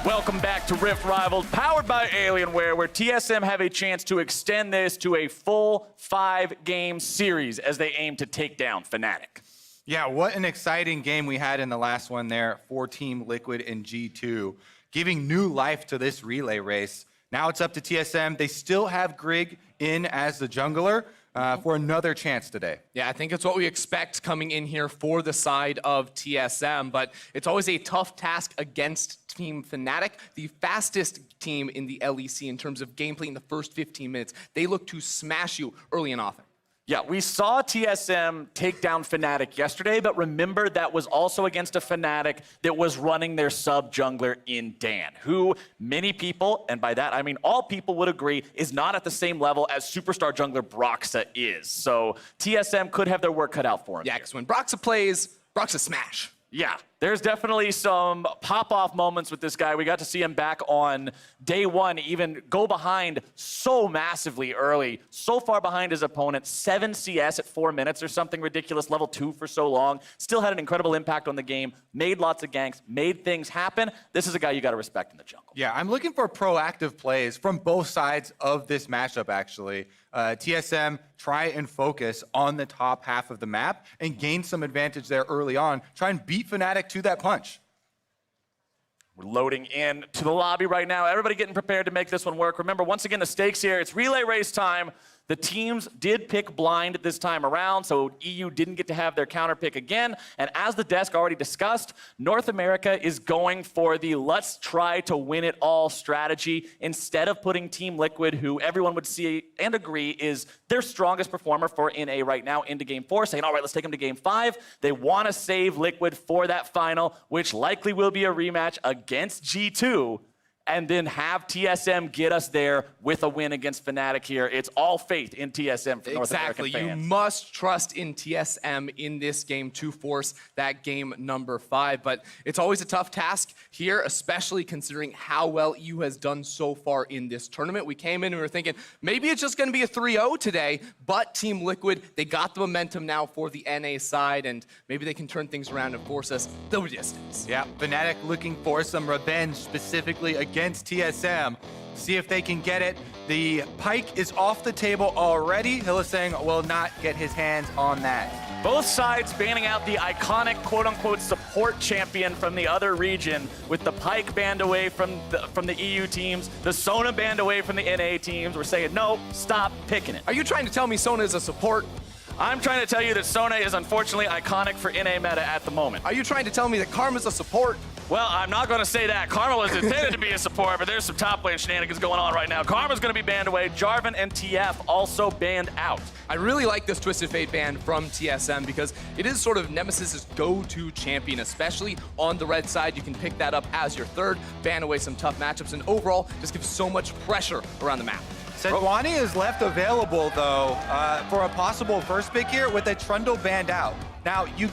Welcome back to Rift Rivals, powered by Alienware, where TSM have a chance to extend this to a full 5-game series as they aim to take down Fnatic. Yeah, what an exciting game we had in the last one there for Team Liquid and G2, giving new life to this relay race. Now it's up to TSM. They still have Grig in as the jungler for another chance today. Yeah, I think it's what we expect coming in here for the side of TSM, but it's always a tough task against Team Fnatic, the fastest team in the LEC in terms of gameplay in the first 15 minutes. They look to smash you early and often. Yeah, we saw TSM take down Fnatic yesterday, but remember that was also against a Fnatic that was running their sub-jungler in Dan, who many people, and by that I mean all people, would agree is not at the same level as superstar jungler Broxa is. So TSM could have their work cut out for him. Yeah, because when Broxa plays, Broxa smash. Yeah, there's definitely some pop-off moments with this guy. We got to see him back on day one, even go behind so massively early, so far behind his opponent, 7 CS at 4 minutes or something ridiculous, level 2 for so long, still had an incredible impact on the game, made lots of ganks, made things happen. This is a guy you got to respect in the jungle. Yeah, I'm looking for proactive plays from both sides of this matchup, actually. TSM try and focus on the top half of the map and gain some advantage there early on. Try and beat Fnatic to that punch. We're loading in to the lobby right now. Everybody getting prepared to make this one work. Remember, once again, the stakes here, it's relay race time. The teams did pick blind this time around, so EU didn't get to have their counter pick again. And as the desk already discussed, North America is going for the let's try to win it all strategy instead of putting Team Liquid, who everyone would see and agree is their strongest performer for NA right now, into Game 4, saying, all right, let's take them to Game 5. They want to save Liquid for that final, which likely will be a rematch against G2. And then have TSM get us there with a win against Fnatic here. It's all faith in TSM for North American fans. Exactly. You must trust in TSM in this game to force that game number 5. But it's always a tough task here, especially considering how well EU has done so far in this tournament. We came in and we were thinking, maybe it's just going to be a 3-0 today, but Team Liquid, they got the momentum now for the NA side, and maybe they can turn things around and force us the distance. Yeah, Fnatic looking for some revenge specifically against TSM. See if they can get it. The pike is off the table already. Hylissang will not get his hands on that. Both sides banning out the iconic quote-unquote support champion from the other region, with the pike banned away from the EU teams, the Sona banned away from the NA teams. We're saying, no, stop picking it. Are you trying to tell me Sona is a support? I'm trying to tell you that Sona is unfortunately iconic for NA meta at the moment. Are you trying to tell me that Karma's a support? Well, I'm not going to say that. Karma was intended to be a support, but there's some top lane shenanigans going on right now. Karma's going to be banned away. Jarvan and TF also banned out. I really like this Twisted Fate ban from TSM because it is sort of Nemesis's go-to champion, especially on the red side. You can pick that up as your third, ban away some tough matchups, and overall just gives so much pressure around the map. Sejuani is left available, though, for a possible first pick here with a Trundle banned out. Now, you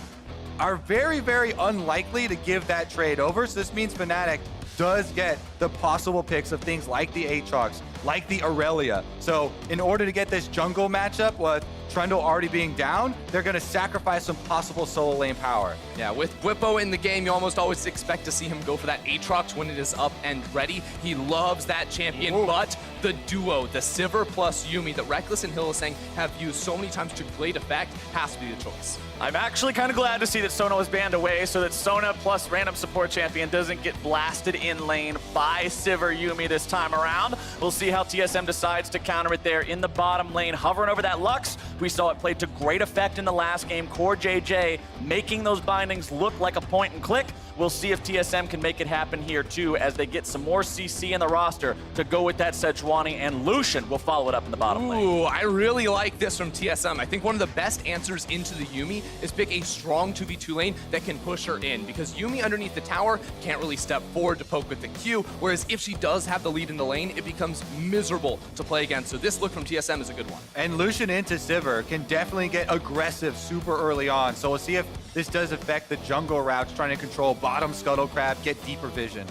are very, very unlikely to give that trade over, so this means Fnatic does get the possible picks of things like the Aatrox, like the Aurelia. So in order to get this jungle matchup with Trundle already being down, they're going to sacrifice some possible solo lane power. Yeah, with Whippo in the game, you almost always expect to see him go for that Aatrox when it is up and ready. He loves that champion, but the duo, the Sivir plus Yuumi, that Rekkles and Hylissang have used so many times to great effect, has to be the choice. I'm actually kind of glad to see that Sona was banned away so that Sona plus random support champion doesn't get blasted in lane by Sivir Yuumi this time around. We'll see how TSM decides to counter it there in the bottom lane, hovering over that Lux. We saw it played to great effect in the last game. Core JJ making those bindings look like a point and click. We'll see if TSM can make it happen here too as they get some more CC in the roster to go with that Sejuani, and Lucian will follow it up in the bottom lane. Ooh, I really like this from TSM. I think one of the best answers into the Yuumi is pick a strong 2v2 lane that can push her in, because Yuumi underneath the tower can't really step forward to poke with the Q, whereas if she does have the lead in the lane, it becomes miserable to play against. So this look from TSM is a good one. And Lucian into Sivir can definitely get aggressive super early on, so we'll see if this does affect the jungle routes, trying to control bottom Scuttle Crab, get deeper vision.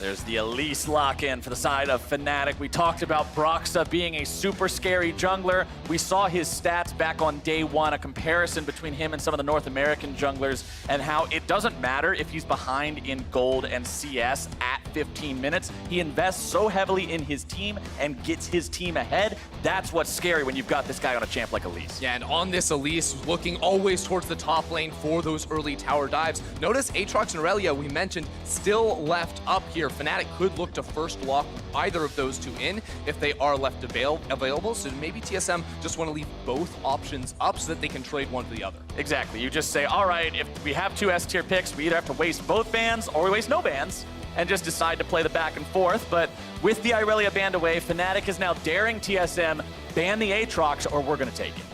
There's the Elise lock-in for the side of Fnatic. We talked about Broxa being a super scary jungler. We saw his stats back on day one, a comparison between him and some of the North American junglers, and how it doesn't matter if he's behind in gold and CS at 15 minutes. He invests so heavily in his team and gets his team ahead. That's what's scary when you've got this guy on a champ like Elise. Yeah, and on this Elise, looking always towards the top lane for those early tower dives. Notice Aatrox and Aurelia, we mentioned, still left up here. Fnatic could look to first lock either of those two in if they are left available. So maybe TSM just want to leave both options up so that they can trade one for the other. Exactly. You just say, all right, if we have two S-tier picks, we either have to waste both bans or we waste no bans and just decide to play the back and forth. But with the Irelia banned away, Fnatic is now daring TSM, ban the Aatrox or we're going to take it.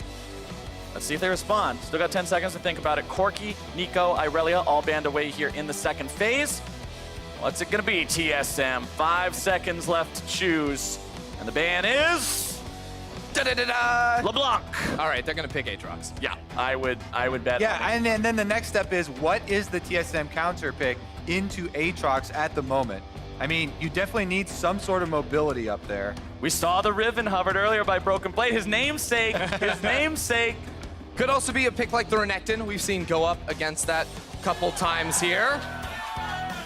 Let's see if they respond. Still got 10 seconds to think about it. Corki, Nico, Irelia all banned away here in the second phase. What's it going to be, TSM? 5 seconds left to choose. And the ban is... LeBlanc. All right, they're going to pick Aatrox. Yeah, I would bet. Yeah, on it. and then the next step is, what is the TSM counter pick into Aatrox at the moment? I mean, you definitely need some sort of mobility up there. We saw the Riven hovered earlier by Broken Blade. His namesake, his namesake. Could also be a pick like the Renekton. We've seen go up against that a couple times here.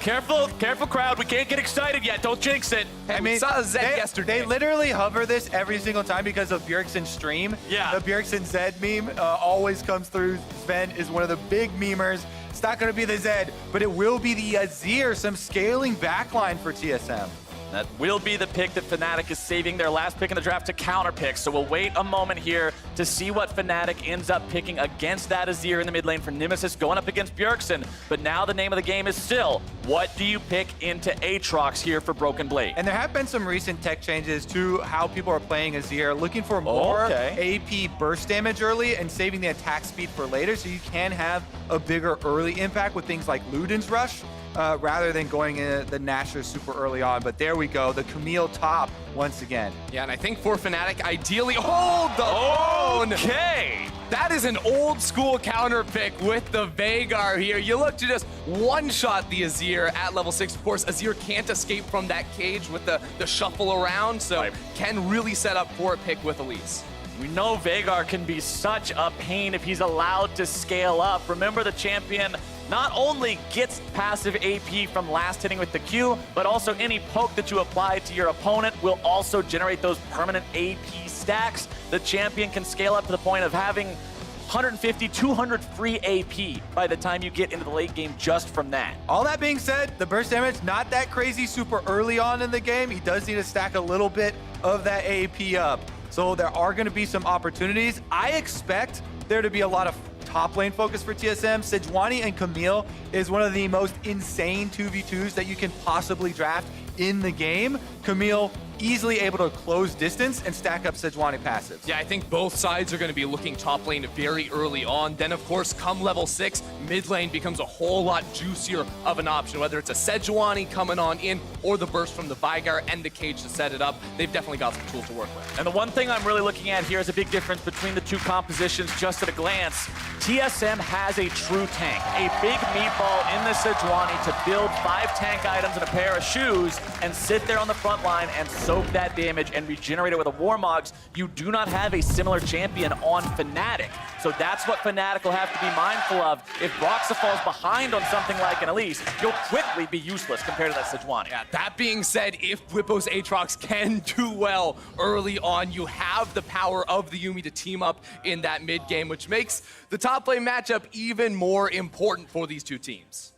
Careful, careful crowd. We can't get excited yet. Don't jinx it. Hey, we saw Zed yesterday. They literally hover this every single time because of Bjergsen's stream. Yeah. The Bjergsen Zed meme always comes through. Sven is one of the big memers. It's not going to be the Zed, but it will be the Azir, some scaling backline for TSM. That will be the pick that Fnatic is saving their last pick in the draft to counter pick. So we'll wait a moment here to see what Fnatic ends up picking against that Azir in the mid lane for Nemesis going up against Bjergsen. But now the name of the game is still, what do you pick into Aatrox here for Broken Blade? And there have been some recent tech changes to how people are playing Azir, looking for more AP burst damage early and saving the attack speed for later, so you can have a bigger early impact with things like Luden's Rush. Rather than going in the Nashor super early on. But there we go, the Camille top once again. Yeah, and I think for Fnatic, ideally, hold the phone. Okay. That is an old school counter pick with the Veigar here. You look to just one-shot the Azir at level 6. Of course, Azir can't escape from that cage with the shuffle around, so can really set up for a pick with Elise. We know Veigar can be such a pain if he's allowed to scale up. Remember, the champion not only gets passive AP from last hitting with the Q, but also any poke that you apply to your opponent will also generate those permanent AP stacks. The champion can scale up to the point of having 150, 200 free AP by the time you get into the late game just from that. All that being said, the burst damage, not that crazy super early on in the game. He does need to stack a little bit of that AP up. So there are going to be some opportunities. I expect there to be a lot of top lane focus for TSM. Sejuani and Camille is one of the most insane 2v2s that you can possibly draft in the game. Camille easily able to close distance and stack up Sejuani passives. Yeah, I think both sides are going to be looking top lane very early on. Then, of course, come level 6, mid lane becomes a whole lot juicier of an option, whether it's a Sejuani coming on in or the burst from the Veigar and the cage to set it up. They've definitely got some tools to work with. And the one thing I'm really looking at here is a big difference between the two compositions just at a glance. TSM has a true tank, a big meatball in the Sejuani to build 5 tank items and a pair of shoes and sit there on the front line and soak that damage and regenerate it with a Warmogs. You do not have a similar champion on Fnatic. So that's what Fnatic will have to be mindful of. If Broxa falls behind on something like an Elise, you'll quickly be useless compared to that Sejuani. Yeah, that being said, if Whippo's Aatrox can do well early on, you have the power of the Yuumi to team up in that mid game, which makes the top lane matchup even more important for these two teams.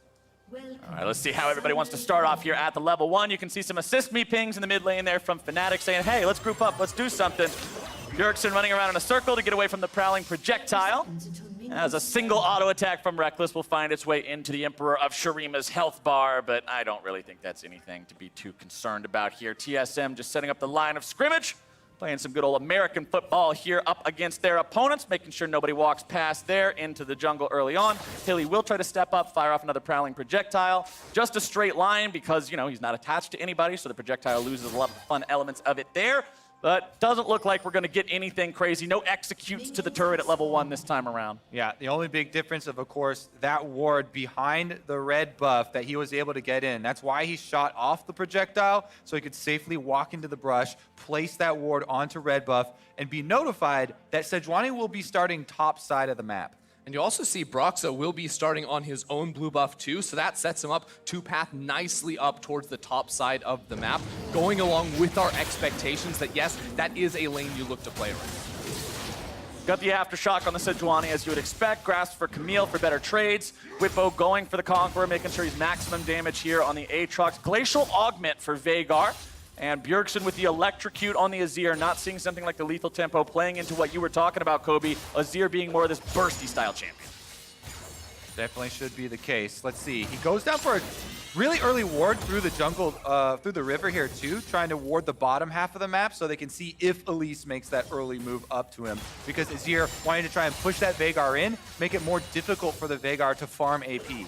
All right, let's see how everybody wants to start off here at the level 1. You can see some assist me pings in the mid lane there from Fnatic saying, hey, let's group up, let's do something. Bjergsen running around in a circle to get away from the prowling projectile. As a single auto attack from Reckless will find its way into the Emperor of Shurima's health bar, but I don't really think that's anything to be too concerned about here. TSM just setting up the line of scrimmage, playing some good old American football here up against their opponents, making sure nobody walks past there into the jungle early on. Hilly will try to step up, fire off another prowling projectile. Just a straight line because, you know, he's not attached to anybody, so the projectile loses a lot of the fun elements of it there. But doesn't look like we're going to get anything crazy. No executes to the turret at level 1 this time around. Yeah, the only big difference of course, that ward behind the red buff that he was able to get in. That's why he shot off the projectile, so he could safely walk into the brush, place that ward onto red buff, and be notified that Sejuani will be starting top side of the map. And you also see Broxa will be starting on his own blue buff too, so that sets him up to path nicely up towards the top side of the map, going along with our expectations that yes, that is a lane you look to play around. Got the Aftershock on the Sejuani as you would expect. Grasp for Camille for better trades. Whippo going for the Conqueror, making sure he's maximum damage here on the Aatrox. Glacial Augment for Veigar. And Bjergsen with the Electrocute on the Azir, not seeing something like the lethal tempo, playing into what you were talking about, Kobe. Azir being more of this bursty style champion. Definitely should be the case. Let's see. He goes down for a really early ward through the jungle, through the river here too, trying to ward the bottom half of the map so they can see if Elise makes that early move up to him. Because Azir wanting to try and push that Veigar in, make it more difficult for the Veigar to farm AP.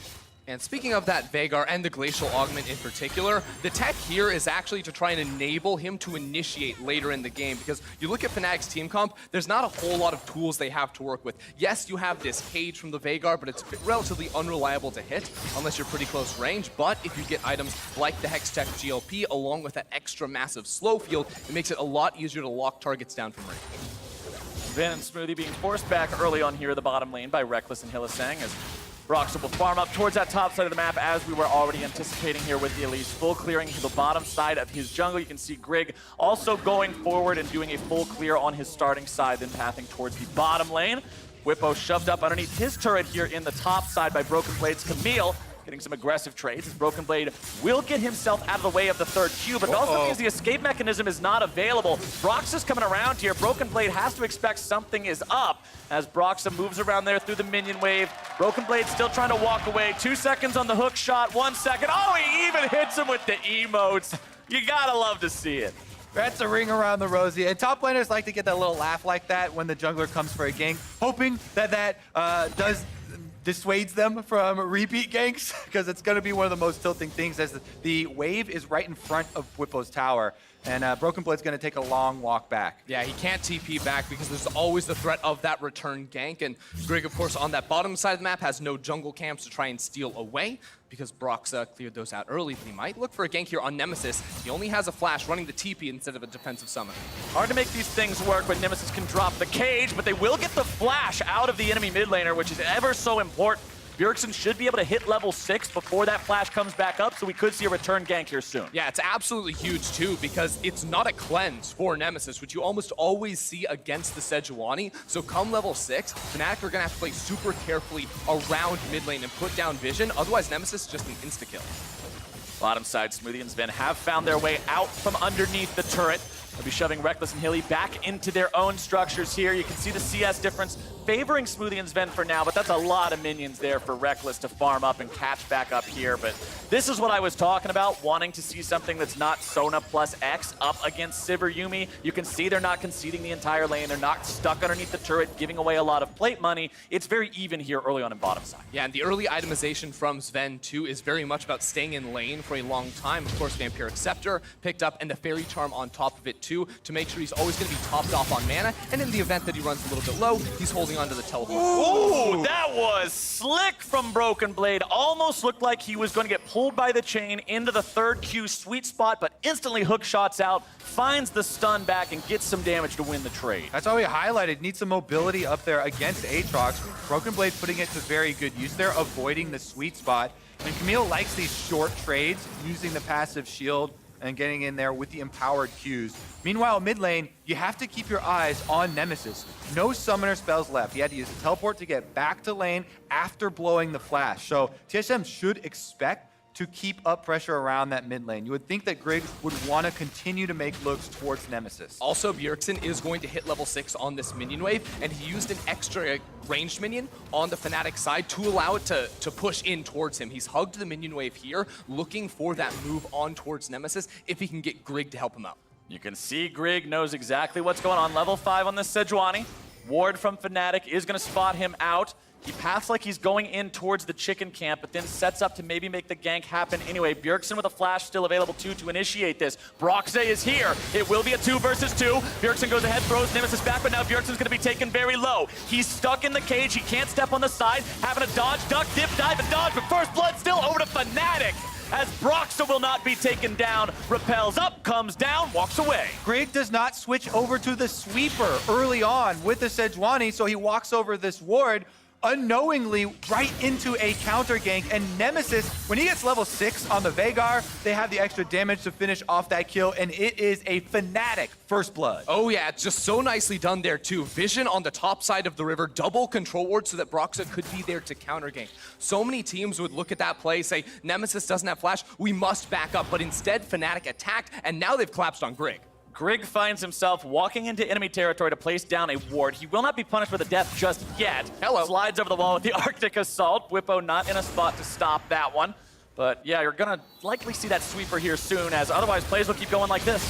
And speaking of that Veigar and the Glacial Augment in particular, the tech here is actually to try and enable him to initiate later in the game, because you look at Fnatic's team comp, there's not a whole lot of tools they have to work with. Yes, you have this cage from the Veigar, but it's relatively unreliable to hit unless you're pretty close range. But if you get items like the Hextech GLP along with that extra massive slow field, it makes it a lot easier to lock targets down from range. Vin and Smoothie being forced back early on here in the bottom lane by Reckless and Hylissang as Broxa will farm up towards that top side of the map as we were already anticipating here with the Elise. Full clearing to the bottom side of his jungle. You can see Grig also going forward and doing a full clear on his starting side, then pathing towards the bottom lane. Whippo shoved up underneath his turret here in the top side by Broken Blade's Camille. Getting some aggressive trades as Broken Blade will get himself out of the way of the third Q, but it also means the escape mechanism is not available. Broxa's coming around here. Broken Blade has to expect something is up as Broxa moves around there through the minion wave. Broken Blade still trying to walk away. 2 seconds on the hook shot, 1 second. Oh, he even hits him with the emotes. You gotta love to see it. That's a ring around the rosy. And top laners like to get that little laugh like that when the jungler comes for a gank, hoping that dissuades them from repeat ganks, because it's going to be one of the most tilting things as the wave is right in front of Whippo's tower. And Broken Blade's going to take a long walk back. Yeah, he can't TP back because there's always the threat of that return gank. And Grig, of course, on that bottom side of the map has no jungle camps to try and steal away because Broxa cleared those out early. But he might look for a gank here on Nemesis. He only has a flash running the TP instead of a defensive summon. Hard to make these things work when Nemesis can drop the cage, but they will get the flash out of the enemy mid laner, which is ever so important. Bjergsen should be able to hit level 6 before that flash comes back up, so we could see a return gank here soon. Yeah, it's absolutely huge too, because it's not a cleanse for Nemesis, which you almost always see against the Sejuani. So come level 6, Fnatic are going to have to play super carefully around mid lane and put down vision. Otherwise, Nemesis is just an insta-kill. Bottom side, Smoothie and Sven have found their way out from underneath the turret. They'll be shoving Reckless and Hilly back into their own structures here. You can see the CS difference favoring Smoothie and Sven for now, but that's a lot of minions there for Reckless to farm up and catch back up here. But this is what I was talking about, wanting to see something that's not Sona plus X up against Sivir Yuumi. You can see they're not conceding the entire lane. They're not stuck underneath the turret, giving away a lot of plate money. It's very even here early on in bottom side. Yeah, and the early itemization from Sven, too, is very much about staying in lane for a long time. Of course, Vampiric Scepter picked up, and the Fairy Charm on top of it, too, to make sure he's always going to be topped off on mana. And in the event that he runs a little bit low, he's holding onto the teleport. Ooh, that was slick from Broken Blade. Almost looked like he was going to get pulled by the chain into the third Q sweet spot, but instantly hook shots out, finds the stun back, and gets some damage to win the trade. That's why we highlighted, needs some mobility up there against Aatrox. Broken Blade putting it to very good use there, avoiding the sweet spot. And Camille likes these short trades, using the passive shield and getting in there with the empowered Qs. Meanwhile, mid lane, you have to keep your eyes on Nemesis. No summoner spells left. He had to use the teleport to get back to lane after blowing the flash. So TSM should expect to keep up pressure around that mid lane. You would think that Grig would want to continue to make looks towards Nemesis. Also, Bjergsen is going to hit level 6 on this minion wave, and he used an extra ranged minion on the Fnatic side to allow it to push in towards him. He's hugged the minion wave here, looking for that move on towards Nemesis if he can get Grig to help him out. You can see Grig knows exactly what's going on. Level 5 on this Sejuani. Ward from Fnatic is going to spot him out. He paths like he's going in towards the chicken camp, but then sets up to maybe make the gank happen anyway. Bjergsen with a flash still available too to initiate this. Broxe is here. It will be a 2 versus 2. Bjergsen goes ahead, throws Nemesis back, but now Bjergsen's gonna be taken very low. He's stuck in the cage. He can't step on the side. Having to dodge, duck, dip, dive, and dodge, but first blood still over to Fnatic. As Broxe will not be taken down. Repels up, comes down, walks away. Greg does not switch over to the sweeper early on with the Sejuani, so he walks over this ward unknowingly right into a counter gank. And Nemesis, when he gets level 6 on the Veigar, they have the extra damage to finish off that kill, and it is a Fnatic first blood. Oh yeah, it's just so nicely done there too. Vision on the top side of the river, double control ward so that Broxe could be there to counter gank. So many teams would look at that play, say, Nemesis doesn't have flash, we must back up. But instead, Fnatic attacked, and now they've collapsed on Greg. Greg finds himself walking into enemy territory to place down a ward. He will not be punished with a death just yet. Hello. Slides over the wall with the Arctic Assault. Bwipo not in a spot to stop that one. But yeah, you're gonna likely see that sweeper here soon, as otherwise plays will keep going like this.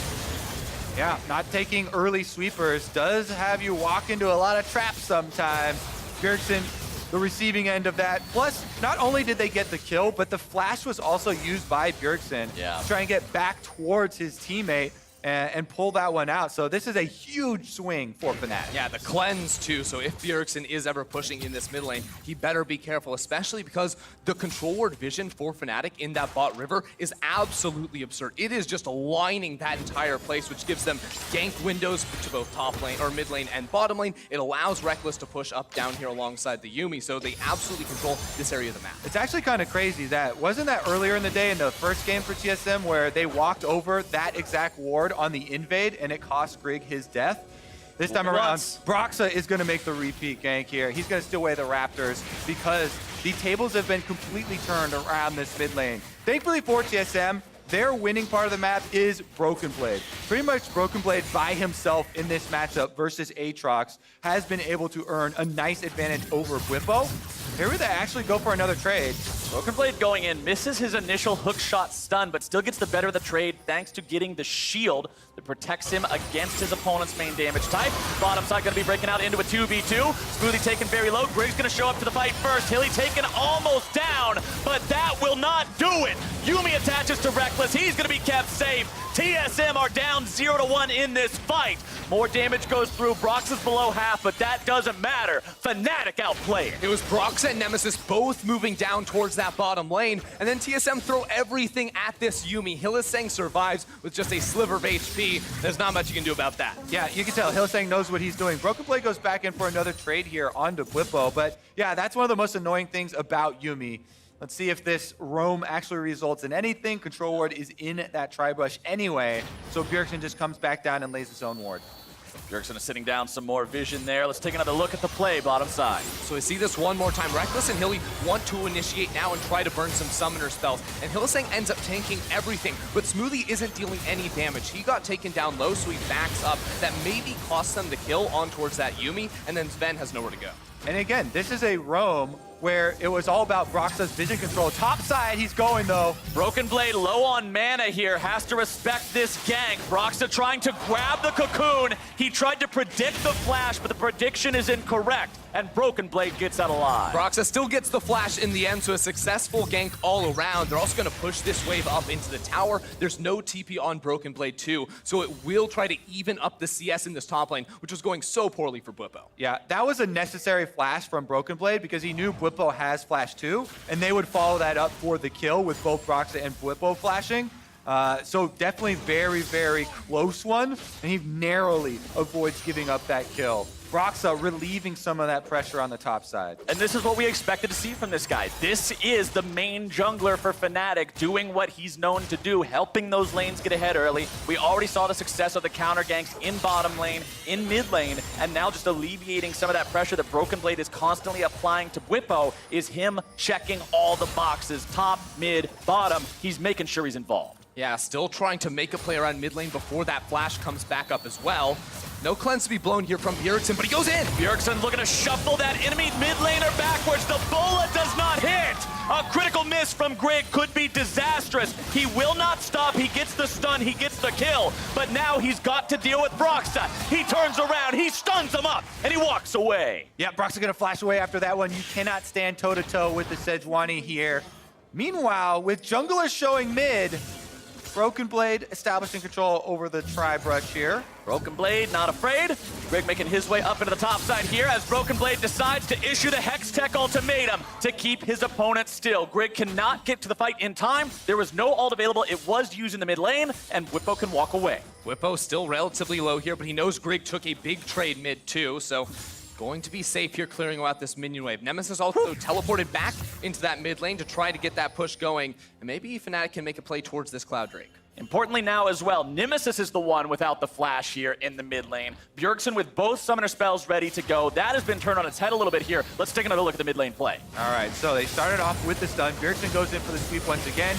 Yeah, not taking early sweepers does have you walk into a lot of traps sometimes. Bjergsen, the receiving end of that. Plus, not only did they get the kill, but the flash was also used by Bjergsen to try and get back towards his teammate and pull that one out. So this is a huge swing for Fnatic. Yeah, the cleanse too. So if Bjergsen is ever pushing in this mid lane, he better be careful, especially because the control ward vision for Fnatic in that bot river is absolutely absurd. It is just lining that entire place, which gives them gank windows to both top lane or mid lane and bottom lane. It allows Rekkles to push up down here alongside the Yuumi, so they absolutely control this area of the map. It's actually kind of crazy that, wasn't that earlier in the day in the first game for TSM where they walked over that exact ward on the invade and it cost Greg his death? This time around, Broxe is going to make the repeat gank here. He's going to steal away the Raptors because the tables have been completely turned around this mid lane. Thankfully for TSM, their winning part of the map is Broken Blade. Pretty much Broken Blade by himself in this matchup versus Aatrox has been able to earn a nice advantage over Bwipo. Here they actually go for another trade. Broken Blade going in, misses his initial hook shot stun, but still gets the better of the trade thanks to getting the shield that protects him against his opponent's main damage type. Bottom side going to be breaking out into a 2v2. Smoothie taken very low. Greg's going to show up to the fight first. Hilly taken almost down, but that will not do it. Yuumi attaches to Rekkles. He's going to be kept safe. TSM are down 0-1 in this fight. More damage goes through. Brox is below half, but that doesn't matter. Fnatic outplayed. It was Broxe and Nemesis both moving down towards that bottom lane, and then TSM throw everything at this Yuumi. Hylissang survives with just a sliver of HP. There's not much you can do about that. Yeah, you can tell Hylissang knows what he's doing. Broken Blade goes back in for another trade here onto Bwipo, but yeah, that's one of the most annoying things about Yuumi. Let's see if this roam actually results in anything. Control ward is in that tri-brush anyway, so Bjergsen just comes back down and lays his own ward. Bjergsen is sitting down, some more vision there. Let's take another look at the play, bottom side. So we see this one more time. Rekkles and Hilly want to initiate now and try to burn some summoner spells. And Hylissang ends up tanking everything, but Smoothie isn't dealing any damage. He got taken down low, so he backs up. That maybe costs them the kill on towards that Yuumi, and then Sven has nowhere to go. And again, this is a roam where it was all about Broxa's vision control. Top side, he's going though. Broken Blade low on mana here, has to respect this gank. Broxa trying to grab the cocoon. He tried to predict the flash, but the prediction is incorrect, and Broken Blade gets out alive. Broxa still gets the flash in the end, so a successful gank all around. They're also going to push this wave up into the tower. There's no TP on Broken Blade 2, so it will try to even up the CS in this top lane, which was going so poorly for Bwipo. Yeah, that was a necessary flash from Broken Blade because he knew Bwipo has flash too, and they would follow that up for the kill with both Broxa and Bwipo flashing. So definitely very, very close one, and he narrowly avoids giving up that kill. Broxa relieving some of that pressure on the top side. And this is what we expected to see from this guy. This is the main jungler for Fnatic, doing what he's known to do, helping those lanes get ahead early. We already saw the success of the counter ganks in bottom lane, in mid lane, and now just alleviating some of that pressure that Broken Blade is constantly applying to Bwipo is him checking all the boxes, top, mid, bottom. He's making sure he's involved. Yeah, still trying to make a play around mid lane before that flash comes back up as well. No cleanse to be blown here from Bjergsen, but he goes in. Bjergsen looking to shuffle that enemy mid laner backwards. The bullet does not hit. A critical miss from Greg could be disastrous. He will not stop. He gets the stun. He gets the kill. But now he's got to deal with Broxa. He turns around. He stuns him up, and he walks away. Yeah, Brox's gonna flash away after that one. You cannot stand toe-to-toe with the Sejuani here. Meanwhile, with junglers showing mid, Broken Blade establishing control over the Tri-Brush here. Broken Blade not afraid. Greg making his way up into the top side here as Broken Blade decides to issue the Hex Tech ultimatum to keep his opponent still. Greg cannot get to the fight in time. There was no ult available. It was used in the mid lane, and Whippo can walk away. Whippo still relatively low here, but he knows Greg took a big trade mid too, so going to be safe here clearing out this minion wave. Nemesis also teleported back into that mid lane to try to get that push going, and maybe Fnatic can make a play towards this Cloud Drake. Importantly now as well, Nemesis is the one without the flash here in the mid lane. Bjergsen with both summoner spells ready to go. That has been turned on its head a little bit here. Let's take another look at the mid lane play. All right, so they started off with the stun. Bjergsen goes in for the sweep once again.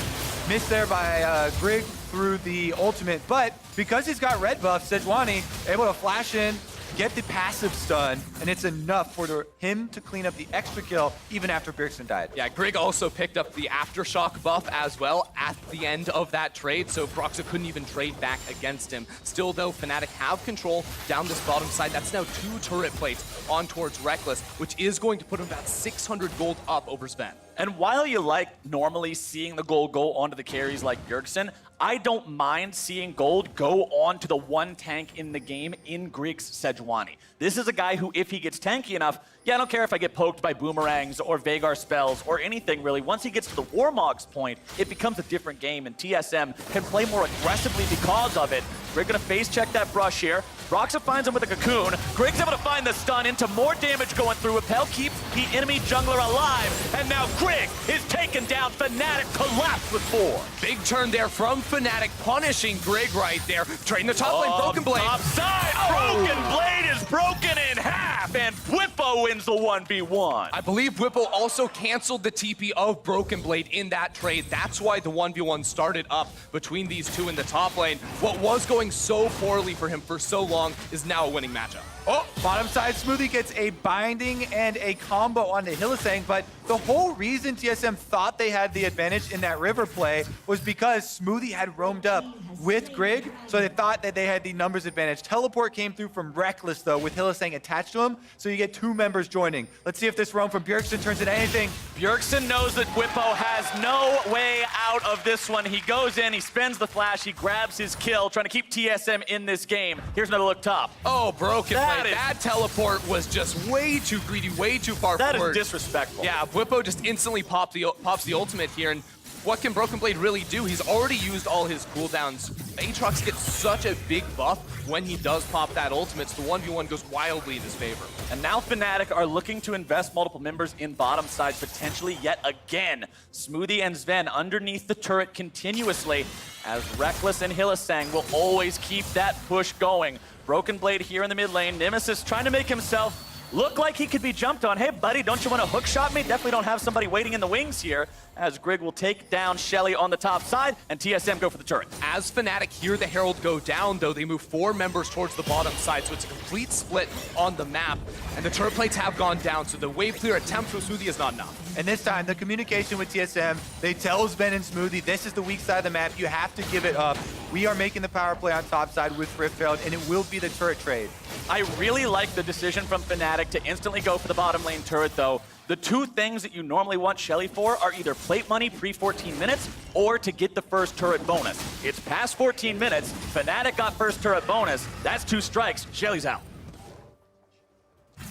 Missed there by Greg through the ultimate, but because he's got red buff, Sejuani able to flash in, get the passive stun, and it's enough for him to clean up the extra kill even after Bjergsen died. Yeah, Greg also picked up the Aftershock buff as well at the end of that trade, so Broxa couldn't even trade back against him. Still though, Fnatic have control down this bottom side. That's now 2 turret plates on towards Reckless, which is going to put him about 600 gold up over Sven. And while you like normally seeing the gold go onto the carries like Bjergsen, I don't mind seeing gold go on to the one tank in the game in Greek's Sejuani. This is a guy who, if he gets tanky enough, yeah, I don't care if I get poked by boomerangs or Veigar spells or anything really. Once he gets to the Warmog's point, it becomes a different game, and TSM can play more aggressively because of it. We're gonna face check that brush here. Broxa finds him with a cocoon. Greg's able to find the stun into more damage going through. Repel keeps the enemy jungler alive, and now Greg is taken down. Fnatic collapsed with 4. Big turn there from Fnatic, punishing Greg right there. Trading the top lane, Broken Blade. Top side, Broken Blade is broken in half, and Whippo wins the 1v1. I believe Whippo also canceled the TP of Broken Blade in that trade. That's why the 1v1 started up between these two in the top lane. What was going so poorly for him for so long is now a winning matchup. Oh, bottom side, Smoothie gets a binding and a combo onto Hylissang, but the whole reason TSM thought they had the advantage in that river play was because Smoothie had roamed up with Greg, so they thought that they had the numbers advantage. Teleport came through from Reckless, though, with Hylissang attached to him, so you get 2 members joining. Let's see if this roam from Bjergsen turns into anything. Bjergsen knows that Whippo has no way out of this one. He goes in, he spends the flash, he grabs his kill, trying to keep TSM in this game. Here's another look top. Oh, Broken Blade. That teleport was just way too greedy, way too far forward. That is disrespectful. Yeah, Whippo just instantly pops the ultimate here, and what can Broken Blade really do? He's already used all his cooldowns. Aatrox gets such a big buff when he does pop that ultimate, so the 1v1 goes wildly in his favor. And now Fnatic are looking to invest multiple members in bottom side potentially yet again. Smoothie and Sven underneath the turret continuously, as Reckless and Hylissang will always keep that push going. Broken Blade here in the mid lane. Nemesis trying to make himself look like he could be jumped on. Hey, buddy, don't you want to hook shot me? Definitely don't have somebody waiting in the wings here, as Greg will take down Shelly on the top side, and TSM go for the turret. As Fnatic hear the Herald go down, though, they move 4 members towards the bottom side, so it's a complete split on the map, and the turret plates have gone down, so the wave clear attempt from Smoothie is not enough. And this time, the communication with TSM, they tell Sven and Smoothie, this is the weak side of the map, you have to give it up. We are making the power play on top side with Rift Herald, and it will be the turret trade. I really like the decision from Fnatic to instantly go for the bottom lane turret, though. The 2 things that you normally want Shelly for are either plate money pre-14 minutes or to get the first turret bonus. It's past 14 minutes. Fnatic got first turret bonus. That's 2 strikes. Shelly's out.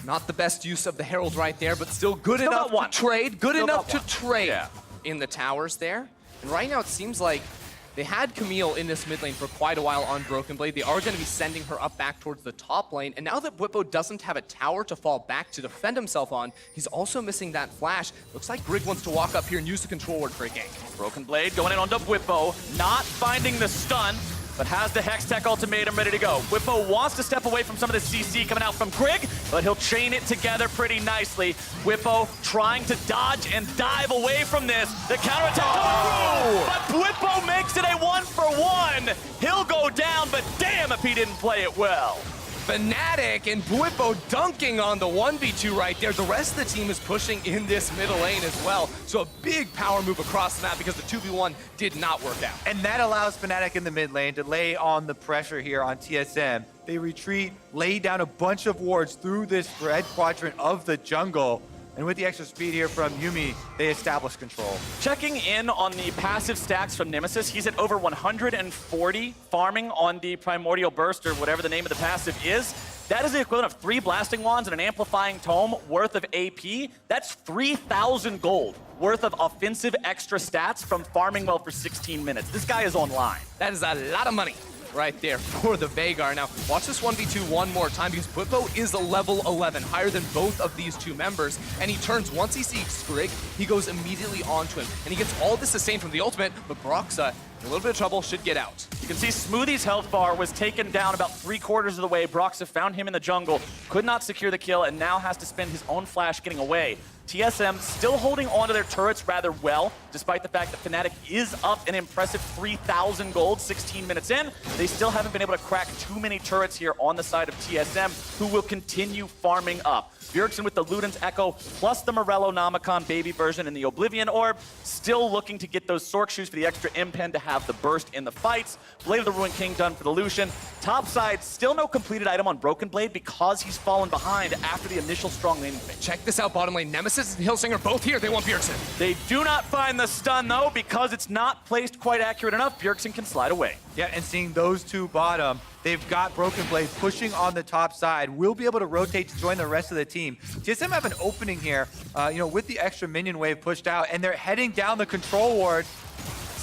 Not the best use of the Herald right there, but still good enough to trade. Good enough to trade in the towers there. And right now it seems like they had Camille in this mid lane for quite a while on Broken Blade. They are going to be sending her up back towards the top lane. And now that Whippo doesn't have a tower to fall back to defend himself on, he's also missing that flash. Looks like Greg wants to walk up here and use the control word for a gank. Broken Blade going in on the Whippo, not finding the stun, but has the Hex Tech ultimatum ready to go. Whippo wants to step away from some of the CC coming out from Greg, but he'll chain it together pretty nicely. Whippo trying to dodge and dive away from this. The counterattack goes through, but Whippo makes it a 1-for-1. He'll go down, but damn if he didn't play it well. Fnatic and Bwipo dunking on the 1v2 right there. The rest of the team is pushing in this middle lane as well. So a big power move across the map because the 2v1 did not work out. And that allows Fnatic in the mid lane to lay on the pressure here on TSM. They retreat, lay down a bunch of wards through this red quadrant of the jungle. And with the extra speed here from Yuumi, they establish control. Checking in on the passive stacks from Nemesis, he's at over 140 farming on the Primordial Burst, or whatever the name of the passive is. That is the equivalent of 3 Blasting Wands and an Amplifying Tome worth of AP. That's 3,000 gold worth of offensive extra stats from farming well for 16 minutes. This guy is online. That is a lot of money right there for the Veigar. Now, watch this 1v2 one more time because Bwipo is a level 11, higher than both of these two members, and he turns, once he sees Skrig, he goes immediately onto him, and he gets all the sustain from the ultimate, but Broxa, in a little bit of trouble, should get out. You can see Smoothie's health bar was taken down about 3/4 of the way. Broxa found him in the jungle, could not secure the kill, and now has to spend his own flash getting away. TSM still holding onto their turrets rather well, despite the fact that Fnatic is up an impressive 3,000 gold 16 minutes in. They still haven't been able to crack too many turrets here on the side of TSM, who will continue farming up. Bjergsen with the Luden's Echo, plus the Morello Namicon baby version in the Oblivion Orb, still looking to get those Sork Shoes for the extra impen to have the burst in the fights. Blade of the Ruined King done for the Lucian. Top side, still no completed item on Broken Blade because he's fallen behind after the initial strong laning phase. Check this out, bottom lane. Nemesis and Hillsinger both here. They want Bjergsen. They do not find the stun, though, because it's not placed quite accurate enough. Bjergsen can slide away. Yeah, and seeing those two bottom, they've got Broken Blade pushing on the top side. We'll be able to rotate to join the rest of the team. TSM have an opening here, with the extra minion wave pushed out, and they're heading down the control ward.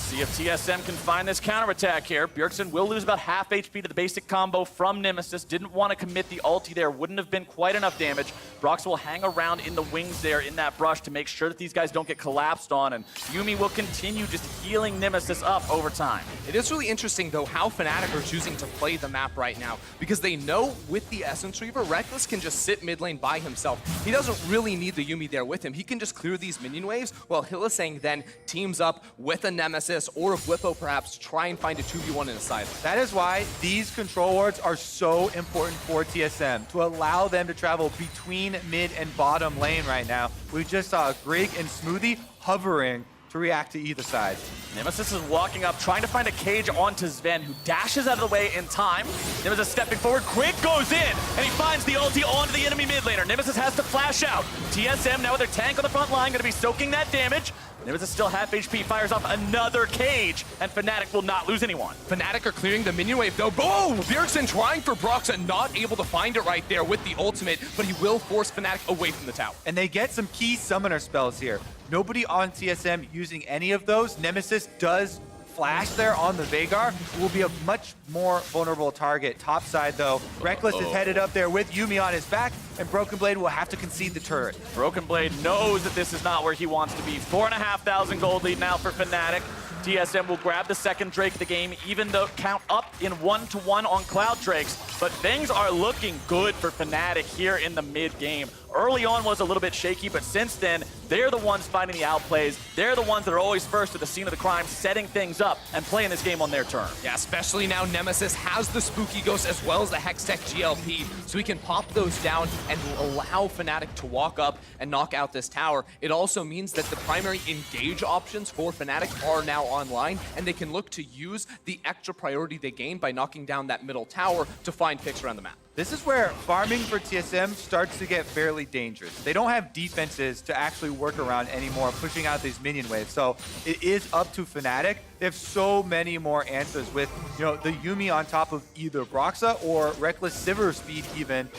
See if TSM can find this counterattack here. Bjergsen will lose about half HP to the basic combo from Nemesis. Didn't want to commit the ulti there. Wouldn't have been quite enough damage. Brox will hang around in the wings there in that brush to make sure that these guys don't get collapsed on. And Yuumi will continue just healing Nemesis up over time. It is really interesting, though, how Fnatic are choosing to play the map right now. Because they know with the Essence Reaver, Rekkles can just sit mid lane by himself. He doesn't really need the Yuumi there with him. He can just clear these minion waves, while Hylissang then teams up with a Nemesis or a Bwipo perhaps to try and find a 2v1 in a side. That is why these control wards are so important for TSM, to allow them to travel between mid and bottom lane right now. We just saw Grig and Smoothie hovering to react to either side. Nemesis is walking up, trying to find a cage onto Sven, who dashes out of the way in time. Nemesis stepping forward, Grig goes in, and he finds the ulti onto the enemy mid laner. Nemesis has to flash out. TSM now with their tank on the front line, gonna be soaking that damage. Nemesis still half HP, fires off another cage, and Fnatic will not lose anyone. Fnatic are clearing the minion wave, though. Boom! Bjergsen trying for Broxa, not able to find it right there with the ultimate, but he will force Fnatic away from the tower. And they get some key summoner spells here. Nobody on TSM using any of those. Nemesis does flash there on the Veigar, will be a much more vulnerable target. Top side, though, Rekkles is headed up there with Yuumi on his back, and Broken Blade will have to concede the turret. Broken Blade knows that this is not where he wants to be. 4,500 gold lead now for Fnatic. TSM will grab the second Drake of the game, even though count up in 1-to-1 on Cloud Drakes. But things are looking good for Fnatic here in the mid game. Early on was a little bit shaky, but since then, they're the ones finding the outplays. They're the ones that are always first to the scene of the crime, setting things up and playing this game on their turn. Yeah, especially now Nemesis has the Spooky Ghost as well as the Hextech GLP, so he can pop those down and allow Fnatic to walk up and knock out this tower. It also means that the primary engage options for Fnatic are now online, and they can look to use the extra priority they gain by knocking down that middle tower to find picks around the map. This is where farming for TSM starts to get fairly dangerous. They don't have defenses to actually work around anymore, pushing out these minion waves. So it is up to Fnatic. They have so many more answers with, the Yuumi on top of either Broxa or Rekkles Sivir Speed even,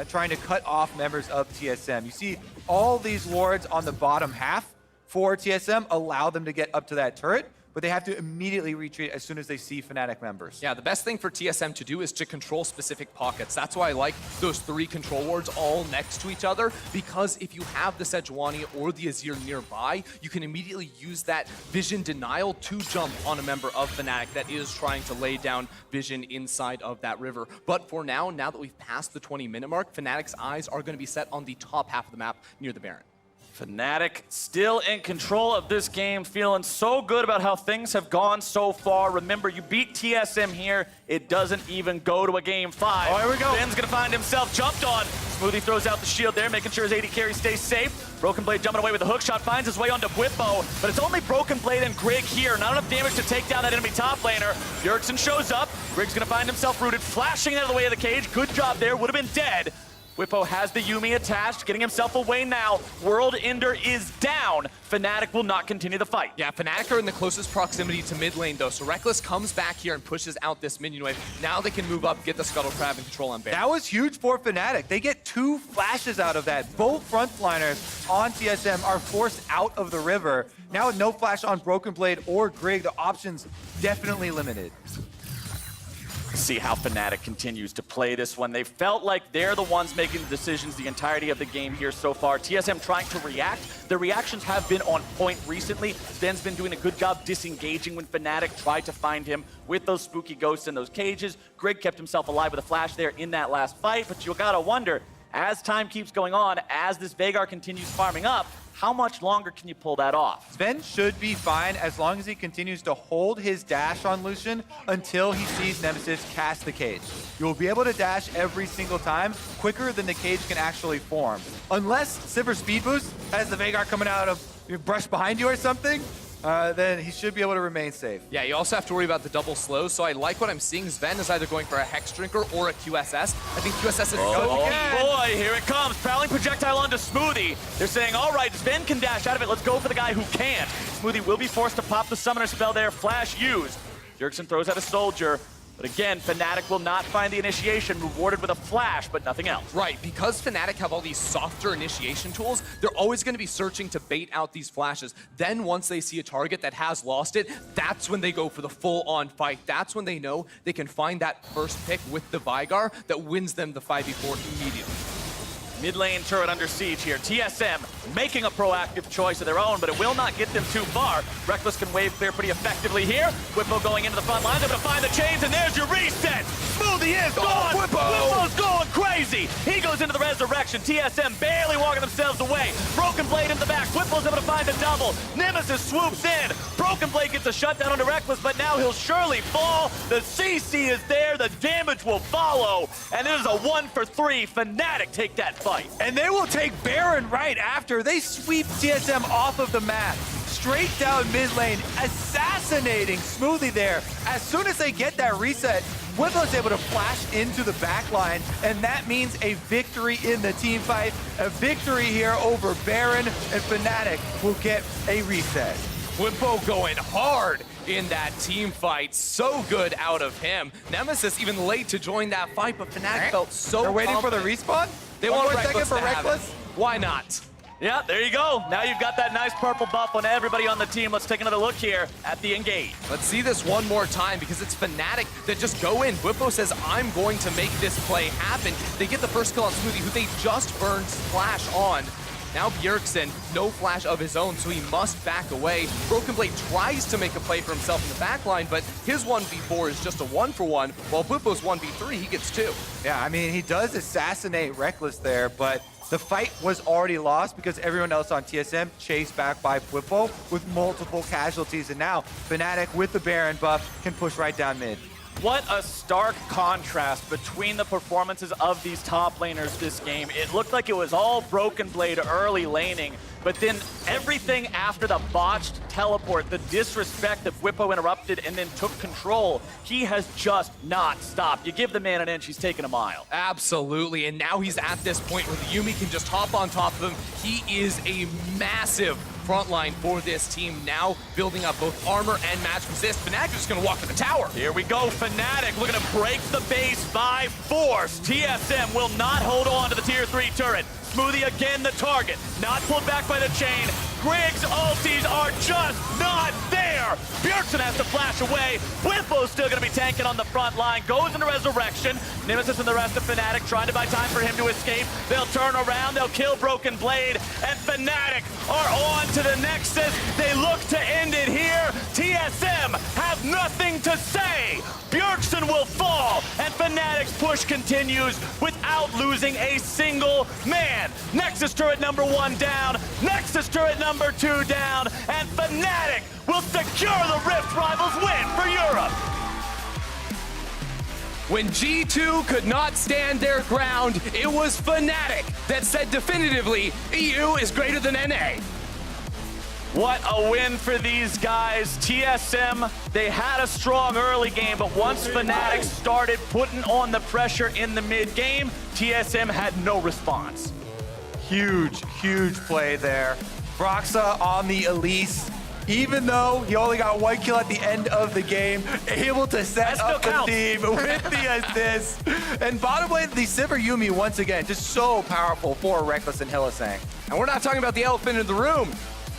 trying to cut off members of TSM. You see all these wards on the bottom half for TSM allow them to get up to that turret, but they have to immediately retreat as soon as they see Fnatic members. Yeah, the best thing for TSM to do is to control specific pockets. That's why I like those 3 control wards all next to each other, because if you have the Sejuani or the Azir nearby, you can immediately use that vision denial to jump on a member of Fnatic that is trying to lay down vision inside of that river. But for now that we've passed the 20-minute mark, Fnatic's eyes are going to be set on the top half of the map near the Baron. Fnatic still in control of this game, feeling so good about how things have gone so far. Remember, you beat TSM here. It doesn't even go to a game 5. Oh, here we go. Ben's gonna find himself jumped on. Smoothie throws out the shield there, making sure his AD carry stays safe. Broken Blade jumping away with a hook shot, finds his way onto Bwipo, but it's only Broken Blade and Grig here. Not enough damage to take down that enemy top laner. Bjergsen shows up. Grig's gonna find himself rooted, flashing out of the way of the cage. Good job there, would have been dead. Bwipo has the Yuumi attached, getting himself away now. World Ender is down. Fnatic will not continue the fight. Yeah, Fnatic are in the closest proximity to mid lane, though, so Reckless comes back here and pushes out this minion wave. Now they can move up, get the Scuttle Crab, and control on Baron. That was huge for Fnatic. They get 2 flashes out of that. Both frontliners on TSM are forced out of the river. Now with no flash on Broken Blade or Grig, the options definitely limited. See how Fnatic continues to play this one. They felt like they're the ones making the decisions the entirety of the game here so far. TSM trying to react. The reactions have been on point recently. Sten's been doing a good job disengaging when Fnatic tried to find him with those spooky ghosts in those cages. Grig kept himself alive with a flash there in that last fight, but you gotta wonder, as time keeps going on, as this Veigar continues farming up, how much longer can you pull that off? Sven should be fine as long as he continues to hold his dash on Lucian until he sees Nemesis cast the cage. You'll be able to dash every single time quicker than the cage can actually form. Unless Sivir Speed Boost has the Veigar coming out of your brush behind you or something, then he should be able to remain safe. Yeah, you also have to worry about the double slows, so I like what I'm seeing. Sven is either going for a Hex Drinker or a QSS. I think QSS is Oh again. boy, here it comes. Prowling projectile onto Smoothie. They're saying, all right, Sven can dash out of it. Let's go for the guy who can't. Smoothie will be forced to pop the summoner spell there. Flash used. Bjergsen throws out a soldier. But again, Fnatic will not find the initiation, rewarded with a flash, but nothing else. Right, because Fnatic have all these softer initiation tools, they're always going to be searching to bait out these flashes. Then once they see a target that has lost it, that's when they go for the full-on fight. That's when they know they can find that first pick with the Veigar that wins them the 5v4 immediately. Mid lane turret under siege here. TSM making a proactive choice of their own, but it will not get them too far. Reckless can wave clear pretty effectively here. Bwipo going into the front lines, able to find the chains, and there's your reset. Smoothie is gone. Bwipo's going crazy. He goes into the resurrection. TSM barely walking themselves away. Broken Blade in the back. Bwipo's able to find the double. Nemesis swoops in. Broken Blade gets a shutdown onto Reckless, but now he'll surely fall. The CC is there. The damage will follow. And it is a 1-for-3. Fnatic take that fight. And they will take Baron right after. They sweep TSM off of the map. Straight down mid lane, assassinating Smoothie there. As soon as they get that reset, Bwipo's able to flash into the back line, and that means a victory in the team fight. A victory here over Baron, and Fnatic will get a reset. Bwipo going hard in that team fight. So good out of him. Nemesis even late to join that fight, but Fnatic felt so They're waiting for the confident. respawn? They One want more second Reckless for to have it. Reckless? Why not? Yeah, there you go. Now you've got that nice purple buff on everybody on the team. Let's take another look here at the engage. Let's see this one more time because it's Fnatic that just go in. Bwipo says, I'm going to make this play happen. They get the first kill on Smoothie, who they just burned Splash on. Now Bjergsen, no flash of his own, so he must back away. Broken Blade tries to make a play for himself in the backline, but his 1v4 is just a 1-for-1, while Bwipo's 1v3, he gets 2. Yeah, I mean, he does assassinate Reckless there, but the fight was already lost because everyone else on TSM chased back by Bwipo with multiple casualties, and now Fnatic with the Baron buff can push right down mid. What a stark contrast between the performances of these top laners this game. It looked like it was all Broken Blade early laning, but then everything after the botched teleport, the disrespect that Bwipo interrupted and then took control, he has just not stopped. You give the man an inch, he's taking a mile. Absolutely, and now he's at this point where the Yuumi can just hop on top of him. He is a massive frontline for this team, now building up both armor and match resist. Fnatic is just gonna walk to the tower. Here we go, Fnatic looking to break the base by force. TSM will not hold on to the tier 3 turret. Smoothie again the target, not pulled back by the chain. Grig's ultis are just not there. Bjergsen has to flash away. Bwipo's still going to be tanking on the front line. Goes into resurrection. Nemesis and the rest of Fnatic trying to buy time for him to escape. They'll turn around. They'll kill Broken Blade. And Fnatic are on to the Nexus. They look to end it here. TSM have nothing to say. Bjergsen will fall. And Fnatic's push continues without losing a single man. Nexus turret number 1 down, Nexus turret number 2 down, and Fnatic will secure the Rift Rivals win for Europe. When G2 could not stand their ground, it was Fnatic that said definitively, EU is greater than NA. What a win for these guys. TSM, they had a strong early game, but once Fnatic started putting on the pressure in the mid game, TSM had no response. Huge, huge play there. Broxa on the Elise. Even though he only got 1 kill at the end of the game, able to set up the team with the assist. And bottom lane, the Sivir Yuumi once again, just so powerful for Reckless and Hylissang. And we're not talking about the elephant in the room.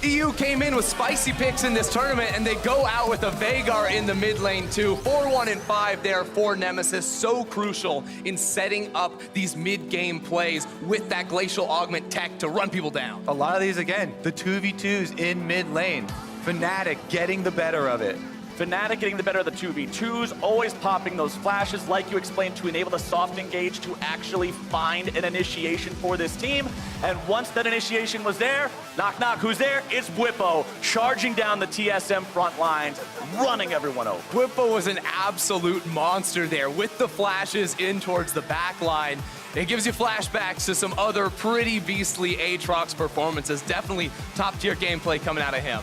EU came in with spicy picks in this tournament, and they go out with a Veigar in the mid lane too. 4-1 and 5 there for Nemesis. So crucial in setting up these mid-game plays with that Glacial Augment tech to run people down. A lot of these, again, the 2v2s in mid lane. Fnatic getting the better of it. Fnatic getting the better of the 2v2s, always popping those flashes, like you explained, to enable the soft engage to actually find an initiation for this team. And once that initiation was there, knock knock, who's there? It's Bwipo, charging down the TSM front lines, running everyone over. Bwipo was an absolute monster there with the flashes in towards the back line. It gives you flashbacks to some other pretty beastly Aatrox performances. Definitely top-tier gameplay coming out of him.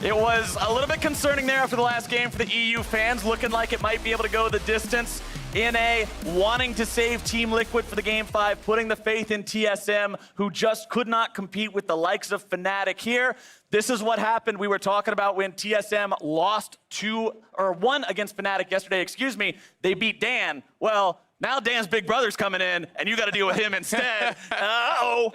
It was a little bit concerning there after the last game for the EU fans, looking like it might be able to go the distance. NA wanting to save Team Liquid for the Game 5, putting the faith in TSM, who just could not compete with the likes of Fnatic here. This is what happened. We were talking about when TSM won against Fnatic yesterday, They beat Dan. Well, now Dan's big brother's coming in, and you got to deal with him instead. Uh-oh.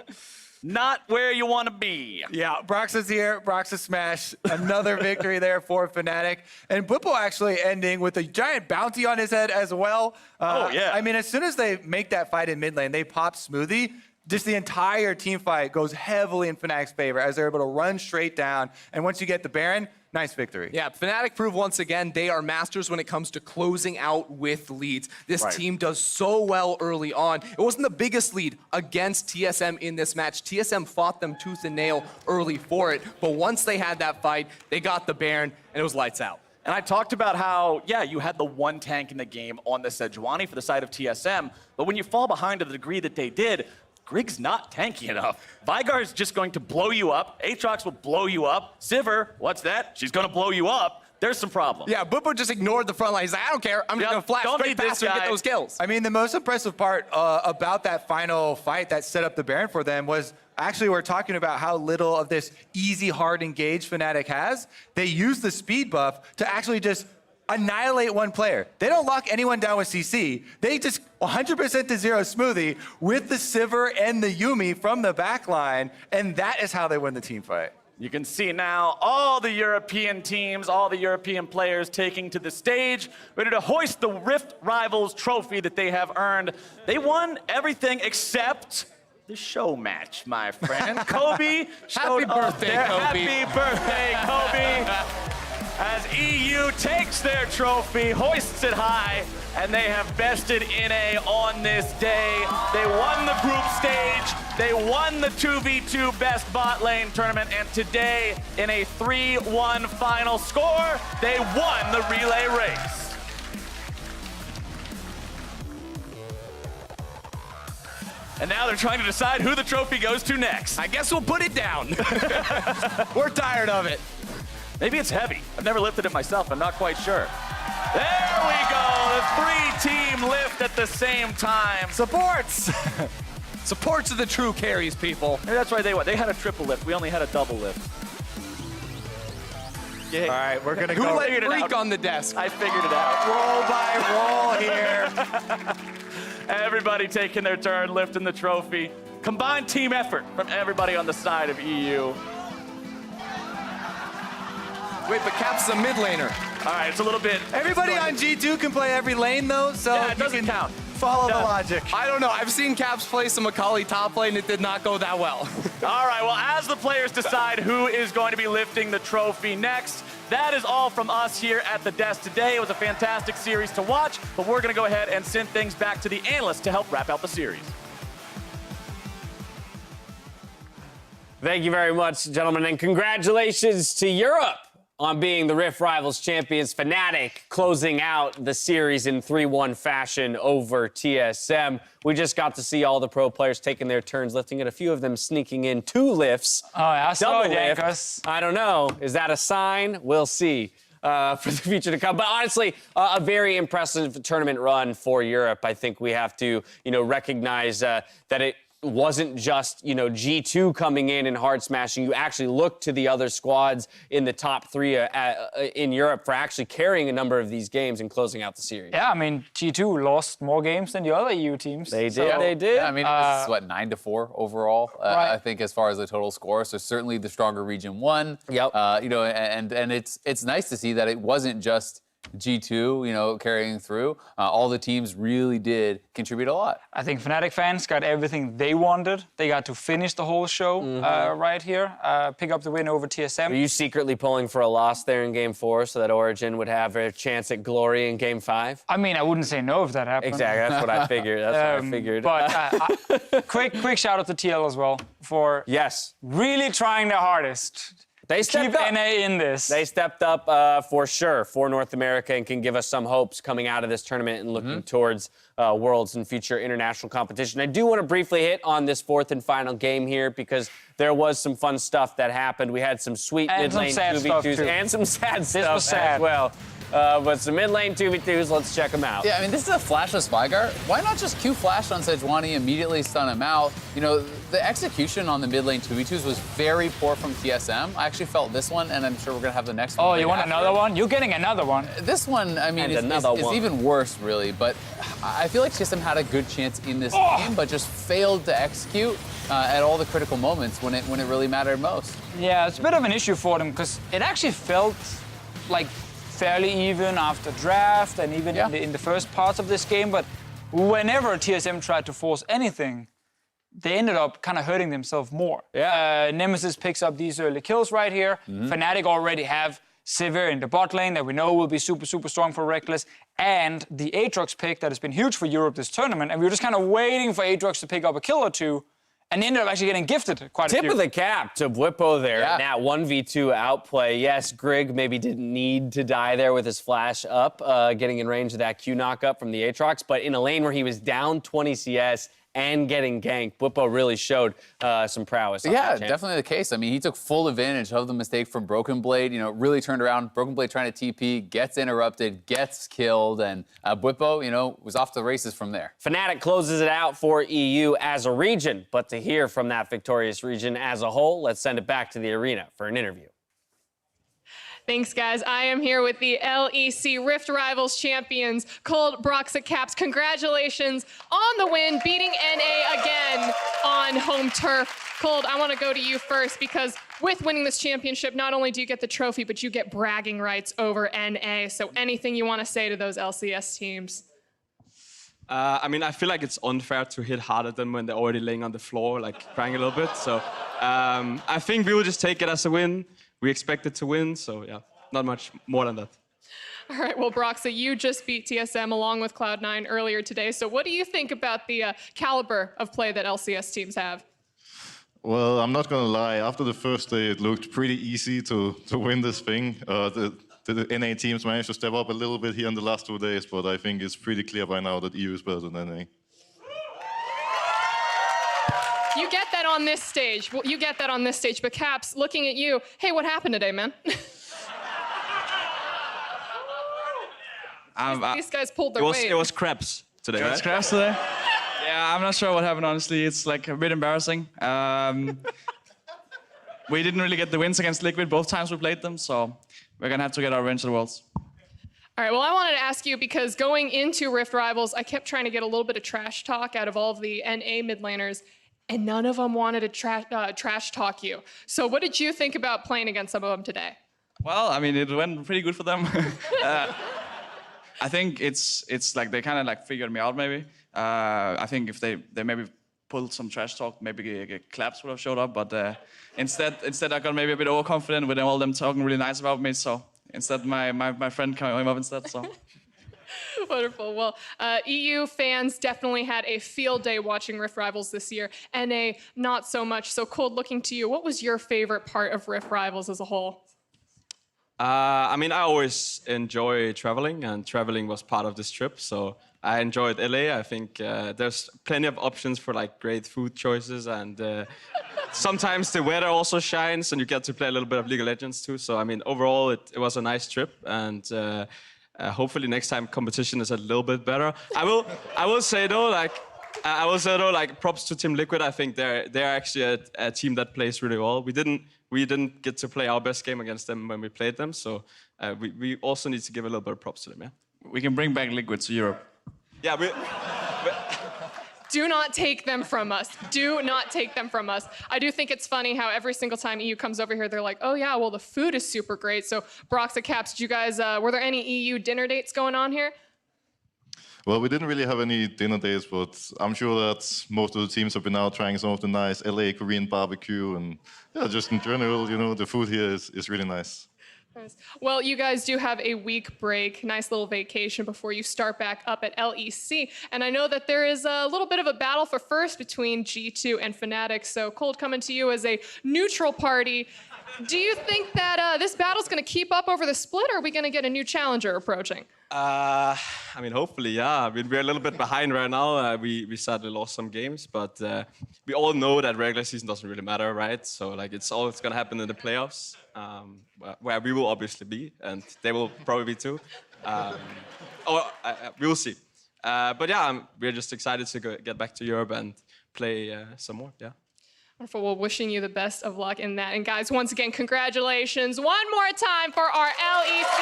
Not where you want to be. Yeah, Broxa's here, Broxa smash. Another victory there for Fnatic. And Bwipo actually ending with a giant bounty on his head as well. Oh, yeah. I mean, as soon as they make that fight in mid lane, they pop Smoothie. Just the entire team fight goes heavily in Fnatic's favor as they're able to run straight down. And once you get the Baron, nice victory. Yeah, Fnatic proved once again they are masters when it comes to closing out with leads. This team does so well early on. It wasn't the biggest lead against TSM in this match. TSM fought them tooth and nail early for it, but once they had that fight, they got the Baron, and it was lights out. And I talked about how, yeah, you had the one tank in the game on the Sejuani for the side of TSM, but when you fall behind to the degree that they did, Grig's not tanky enough. Veigar's just going to blow you up. Aatrox will blow you up. Sivir, what's that? She's going to blow you up. There's some problems. Yeah, Bwipo just ignored the front line. He's like, I don't care. I'm just going to flash straight past her and get those kills. I mean, the most impressive part about that final fight that set up the Baron for them was actually we're talking about how little of this easy, hard engage Fnatic has. They use the speed buff to actually just annihilate one player. They don't lock anyone down with CC. They just 100% to 0 Smoothie with the Sivir and the Yuumi from the back line, and that is how they win the team fight. You can see now all the European teams, all the European players taking to the stage, ready to hoist the Rift Rivals trophy that they have earned. They won everything except the show match, my friend. Kobe showed up there. Happy birthday, Kobe. As EU takes their trophy, hoists it high, and they have bested NA on this day. They won the group stage, they won the 2v2 best bot lane tournament, and today, in a 3-1 final score, they won the relay race. And now they're trying to decide who the trophy goes to next. I guess we'll put it down. We're tired of it. Maybe it's heavy. I've never lifted it myself. I'm not quite sure. There we go. The three-team lift at the same time. Supports! Supports of the true carries, people. Maybe that's why they had a triple lift. We only had a double lift. Yeah. All right, we're going to Who go. let Freak on the desk? I figured it out. Roll by roll here. Everybody taking their turn, lifting the trophy. Combined team effort from everybody on the side of EU. Wait, but Cap's a mid laner. All right, it's a little bit. Everybody on G2 can play every lane, though, so Yeah, it doesn't count. Follow the logic. I don't know. I've seen Caps play some Akali top lane. It did not go that well. All right, well, as the players decide who is going to be lifting the trophy next, that is all from us here at the desk today. It was a fantastic series to watch, but we're going to go ahead and send things back to the analysts to help wrap out the series. Thank you very much, gentlemen, and congratulations to Europe on being the Rift Rivals champions. Fnatic closing out the series in 3-1 fashion over TSM. We just got to see all the pro players taking their turns lifting and a few of them sneaking in 2 lifts. Oh, I saw Double it, lift. I don't know. Is that a sign? We'll see. For the future to come. But honestly, a very impressive tournament run for Europe. I think we have to, recognize that it wasn't just, G2 coming in and hard smashing. You actually look to the other squads in the top 3 in Europe for actually carrying a number of these games and closing out the series. Yeah, I mean, G2 lost more games than the other EU teams. They did, they did. Yeah, I mean, it was, 9-4 overall, right. I think, as far as the total score. So certainly the stronger region won. Yep. And it's nice to see that it wasn't just G2, carrying through. All the teams really did contribute a lot. I think Fnatic fans got everything they wanted. They got to finish the whole show right here, pick up the win over TSM. Are you secretly pulling for a loss there in Game 4 so that Origin would have a chance at glory in Game 5? I mean, I wouldn't say no if that happened. Exactly, that's what I figured. That's what I figured. But quick shout out to TL as well for really trying their hardest. They stepped Keep up. NA in this. They stepped up for sure for North America and can give us some hopes coming out of this tournament and looking towards Worlds and future international competition. I do want to briefly hit on this 4th and final game here because there was some fun stuff that happened. We had some sweet And mid lane some sad stuff, 2v2s too. and some sad was stuff sad. as well. But some mid lane 2v2s, let's check them out. Yeah, I mean, this is a flashless Vygar. Why not just Q flash on Sejuani, immediately stun him out? The execution on the mid lane 2v2s was very poor from TSM. I actually felt this one, and I'm sure we're going to have the next one. Oh, right you want after. another one? You're getting another one. This one, I mean, And is another one. even worse, really. But I feel like TSM had a good chance in this game, but just failed to execute at all the critical moments when it really mattered most. Yeah, it's a bit of an issue for them because it actually felt like fairly even after draft and even in the first parts of this game. But whenever TSM tried to force anything, they ended up kind of hurting themselves more. Yeah. Nemesis picks up these early kills right here. Fnatic already have Sivir in the bot lane that we know will be super, super strong for Reckless. And the Aatrox pick that has been huge for Europe this tournament. And we were just kind of waiting for Aatrox to pick up a kill or two. And ended up actually getting gifted quite a few. Tip of the cap to Bwipo there Yeah. in that 1v2 outplay. Yes, Grigg maybe didn't need to die there with his flash up, getting in range of that Q knockup from the Aatrox, but in a lane where he was down 20 CS and getting ganked, Bwipo really showed some prowess. on Yeah, that champ. definitely the case. I mean, he took full advantage of the mistake from Broken Blade, really turned around. Broken Blade trying to TP, gets interrupted, gets killed, and Bwipo, was off to the races from there. Fnatic closes it out for EU as a region, but to hear from that victorious region as a whole, let's send it back to the arena for an interview. Thanks, guys. I am here with the LEC Rift Rivals champions, Cold, Broxa, Caps. Congratulations on the win, beating NA again on home turf. Cold, I want to go to you first because with winning this championship, not only do you get the trophy, but you get bragging rights over NA. So anything you want to say to those LCS teams? I feel like it's unfair to hit hard at them when they're already laying on the floor, like crying a little bit. So I think we will just take it as a win. We expected to win, so yeah, not much more than that. All right, well, Broxa, you just beat TSM along with Cloud9 earlier today. So what do you think about the caliber of play that LCS teams have? Well, I'm not going to lie. After the first day, it looked pretty easy to win this thing. The NA teams managed to step up a little bit here in the last 2 days, but I think it's pretty clear by now that EU is better than NA. You get that on this stage. Well, you get that on this stage. But Caps, looking at you, hey, what happened today, man? These guys pulled their weight. It was crabs today, right? Scraps today? Yeah, I'm not sure what happened, honestly. It's like a bit embarrassing. We didn't really get the wins against Liquid both times we played them, so we're gonna have to get our revenge at the Worlds. All right, well, I wanted to ask you, because going into Rift Rivals, I kept trying to get a little bit of trash talk out of all of the NA mid laners, and none of them wanted to trash talk you. So what did you think about playing against some of them today? Well, I mean, it went pretty good for them. I think it's like they kind of like figured me out maybe. I think if they maybe pulled some trash talk, maybe Claps would have showed up. But instead I got maybe a bit overconfident with all them talking really nice about me. So instead my friend came up instead. So. Wonderful. Well, EU fans definitely had a field day watching Rift Rivals this year. NA, not so much. So, Cold, looking to you, what was your favorite part of Rift Rivals as a whole? I mean, I always enjoy traveling, and traveling was part of this trip. So I enjoyed LA. I think there's plenty of options for like great food choices, and sometimes the weather also shines, and you get to play a little bit of League of Legends too. So I mean, overall, it was a nice trip, and hopefully next time competition is a little bit better. I will say though, like props to Team Liquid. I think they're actually a team that plays really well. We didn't get to play our best game against them when we played them, so we also need to give a little bit of props to them. Yeah. We can bring back Liquid to Europe. Yeah. Do not take them from us. Do not take them from us. I do think it's funny how every single time EU comes over here, they're like, oh yeah, well the food is super great. So Broxa Caps, did you guys, were there any EU dinner dates going on here? Well, we didn't really have any dinner days, but I'm sure that most of the teams have been out trying some of the nice LA Korean barbecue, and yeah, just in general, you know, the food here is really nice. Well, you guys do have a week break, nice little vacation before you start back up at LEC. And I know that there is a little bit of a battle for first between G2 and Fnatic. So Cold, coming to you as a neutral party, do you think that this battle's going to keep up over the split, or are we going to get a new challenger approaching? I mean, hopefully, yeah. I mean, we're a little bit behind right now. We sadly lost some games, but we all know that regular season doesn't really matter, right? So, like, it's all that's going to happen in the playoffs, where we will obviously be, and they will probably be too. We will see. But yeah, we're just excited to get back to Europe and play some more, yeah. Wonderful. Well, wishing you the best of luck in that. And guys, once again, congratulations one more time for our LEC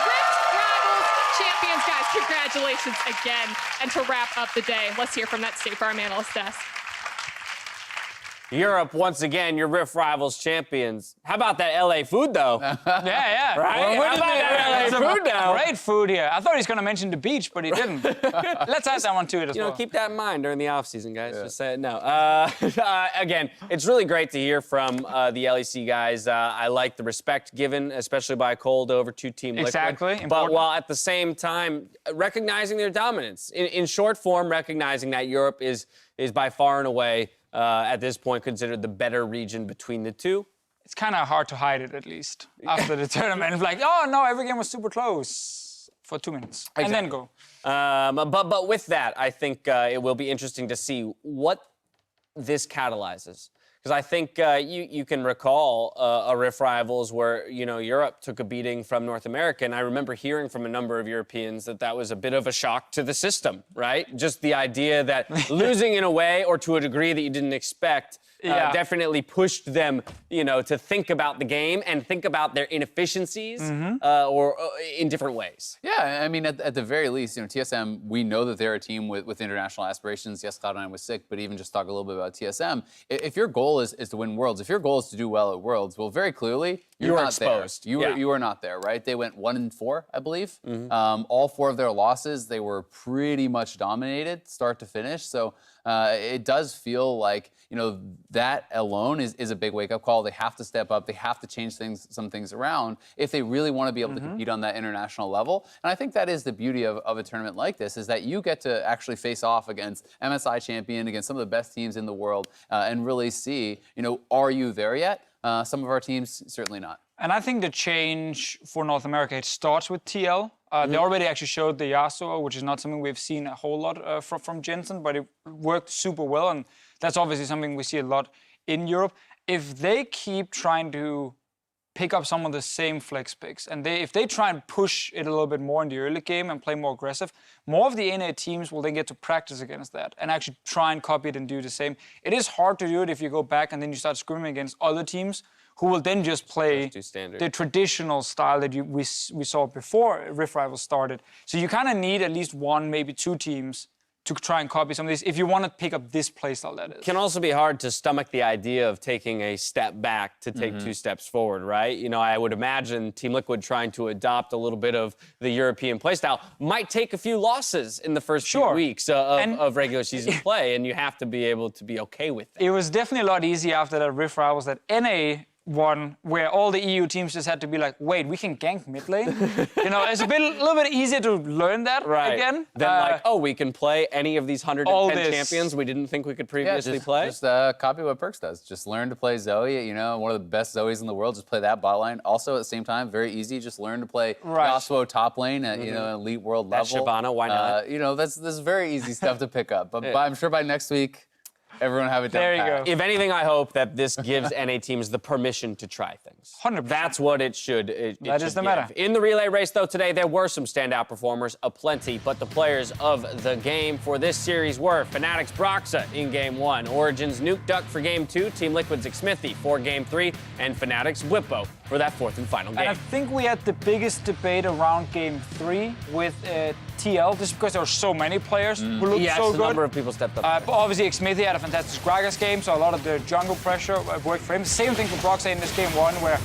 Rift Rivals champions. Guys, congratulations again. And to wrap up the day, let's hear from that State Farm analyst desk. Europe, once again, your Rift Rivals champions. How about that LA food, though? Yeah. Right? Well, How about that LA food, though? Great food here. I thought he was going to mention the beach, but he didn't. Let's add that one to it as well. Keep that in mind during the offseason, guys. Just say it. No. Again, it's really great to hear from the LEC guys. I like the respect given, especially by Cold over to Team Liquid. Exactly. But Important. while at the same time recognizing their dominance. In short form, recognizing that Europe is by far and away at this point considered the better region between the two. It's kind of hard to hide it, at least, after the tournament. Like, oh, no, every game was super close for 2 minutes. Exactly. And then go. But with that, I think it will be interesting to see what this catalyzes. Because I think you can recall a Rift Rivals where, Europe took a beating from North America. And I remember hearing from a number of Europeans that was a bit of a shock to the system, right? Just the idea that losing in a way or to a degree that you didn't expect definitely pushed them, to think about the game and think about their inefficiencies or in different ways. Yeah, I mean, at the very least, TSM, we know that they're a team with international aspirations. Yes, Cloud9 was sick, but even just talk a little bit about TSM. If your goal is to win Worlds, if your goal is to do well at Worlds, well, very clearly, you're not exposed. There. You are not there, right? They went 1-4, I believe. All 4 of their losses, they were pretty much dominated, start to finish. So it does feel like, that alone is a big wake-up call. They have to step up. They have to change some things around if they really want to be able to compete on that international level. And I think that is the beauty of a tournament like this, is that you get to actually face off against MSI champion, against some of the best teams in the world, and really see, are you there yet? Some of our teams, certainly not. And I think the change for North America, it starts with TL. They already actually showed the Yasuo, which is not something we've seen a whole lot from Jensen, but it worked super well. And that's obviously something we see a lot in Europe. If they keep trying to pick up some of the same flex picks, and if they try and push it a little bit more in the early game and play more aggressive, more of the NA teams will then get to practice against that and actually try and copy it and do the same. It is hard to do it if you go back and then you start scrimming against other teams who will then just play the traditional style that we saw before Rift Rivals started. So you kind of need at least 1, maybe 2 teams to try and copy some of these if you want to pick up this playstyle, that is. It can also be hard to stomach the idea of taking a step back to take 2 steps forward, right? I would imagine Team Liquid trying to adopt a little bit of the European playstyle might take a few losses in the first few weeks of regular season play, and you have to be able to be okay with that. It was definitely a lot easier after that Rift Rivals that NA one where all the EU teams just had to be like, wait, we can gank mid lane? It's a little bit easier to learn that again. Then we can play any of these 110 champions we didn't think we could previously play. Just copy what Perks does. Just learn to play Zoe. One of the best Zoes in the world. Just play that bot line. Also, at the same time, very easy. Just learn to play Yasuo top lane at elite world level. Shyvana, why not? This is very easy stuff to pick up. But I'm sure by next week, everyone have it down. There you go. If anything, I hope that this gives NA teams the permission to try things. 100%. That's what it should. That is the meta. In the relay race, though, today there were some standout performers, aplenty, but the players of the game for this series were Fnatic's Broxa in Game 1, Origin's Nuke Duck for Game 2, Team Liquid's Xmithie for Game 3, and Fnatic's Whippo for that fourth and final game. And I think we had the biggest debate around Game 3 with TL, just because there were so many players who looked so good. A number of people stepped up. But obviously, Xmithie had a fantastic Gragas game, so a lot of the jungle pressure worked for him. Same thing for Broxa in this Game 1, where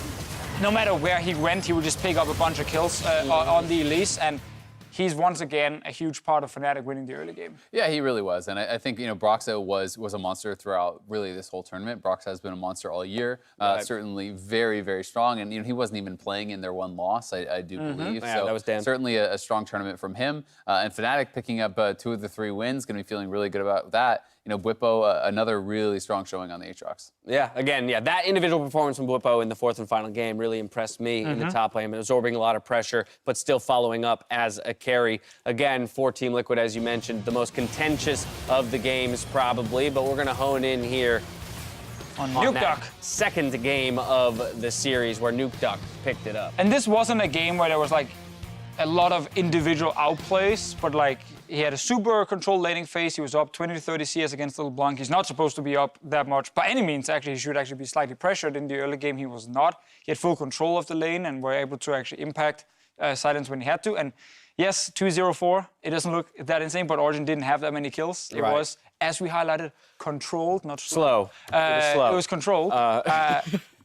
no matter where he went, he would just pick up a bunch of kills on the Elise, and he's once again a huge part of Fnatic winning the early game. Yeah, he really was. And I think, Broxa was a monster throughout really this whole tournament. Broxa has been a monster all year. Certainly very, very strong. And, he wasn't even playing in their one loss, I do believe. Yeah, so that was Dan. Certainly a strong tournament from him. And Fnatic picking up 2 of the 3 wins, going to be feeling really good about that. Whippo, another really strong showing on the Aatrox. Yeah, again, that individual performance from Whippo in the fourth and final game really impressed me in the top lane, absorbing a lot of pressure, but still following up as a carry. Again, for Team Liquid, as you mentioned, the most contentious of the games probably, but we're going to hone in here on Nuke that Duck. Second game of the series where Nuke Duck picked it up. And this wasn't a game where there was a lot of individual outplays, but he had a super controlled laning phase. He was up 20 to 30 CS against Little Blanc. He's not supposed to be up that much by any means. Actually, he should actually be slightly pressured. In the early game, he was not. He had full control of the lane and were able to actually impact Silence when he had to. And yes, 2-0-4. It doesn't look that insane, but Origin didn't have that many kills. It was, as we highlighted, controlled, not slow. It was controlled.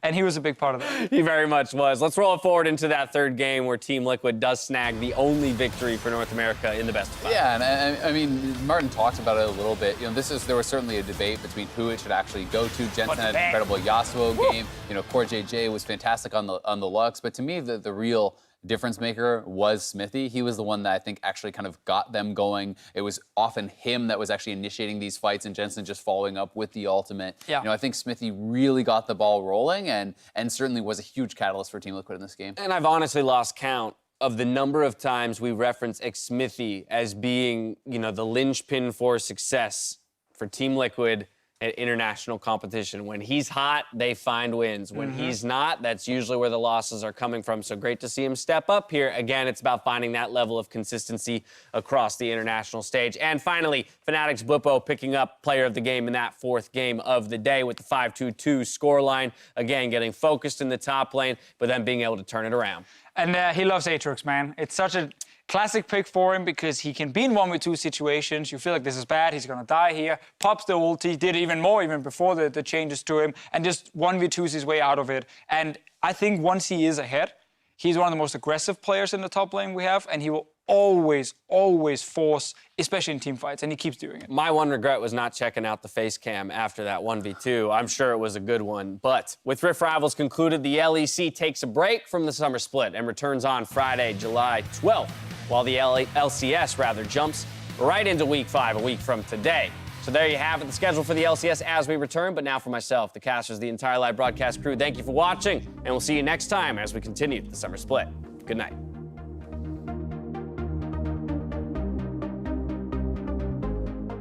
And he was a big part of it. He very much was. Let's roll it forward into that third game where Team Liquid does snag the only victory for North America in the best of 5. Yeah, and I mean, Martin talked about it a little bit. There was certainly a debate between who it should actually go to. Jensen had an incredible Yasuo game. Core JJ was fantastic on the Lux. But to me, the real difference maker was Xmithie. He was the one that I think actually kind of got them going. It was often him that was actually initiating these fights and Jensen just following up with the ultimate. Yeah. I think Xmithie really got the ball rolling and certainly was a huge catalyst for Team Liquid in this game. And I've honestly lost count of the number of times we reference Xmithie as being, the linchpin for success for Team Liquid at international competition. When he's hot, they find wins. When he's not, that's usually where the losses are coming from. So great to see him step up here. Again, it's about finding that level of consistency across the international stage. And finally, Fnatic's Whippo picking up player of the game in that fourth game of the day with the 5-2-2 scoreline. Again, getting focused in the top lane, but then being able to turn it around. And he loves Aatrox, man. It's such a classic pick for him because he can be in 1v2 situations. You feel like this is bad, he's gonna die here. Pops the ulti, did even more even before the changes to him, and just 1v2s his way out of it. And I think once he is ahead, he's one of the most aggressive players in the top lane we have, and he will always force, especially in team fights, and he keeps doing it. My one regret was not checking out the face cam after that 1v2. I'm sure it was a good one. But with Rift Rivals concluded, the LEC takes a break from the summer split and returns on Friday, July 12th, while the LCS jumps right into Week 5, a week from today. So there you have it, the schedule for the LCS as we return. But now for myself, the casters, the entire live broadcast crew, thank you for watching, and we'll see you next time as we continue the summer split. Good night.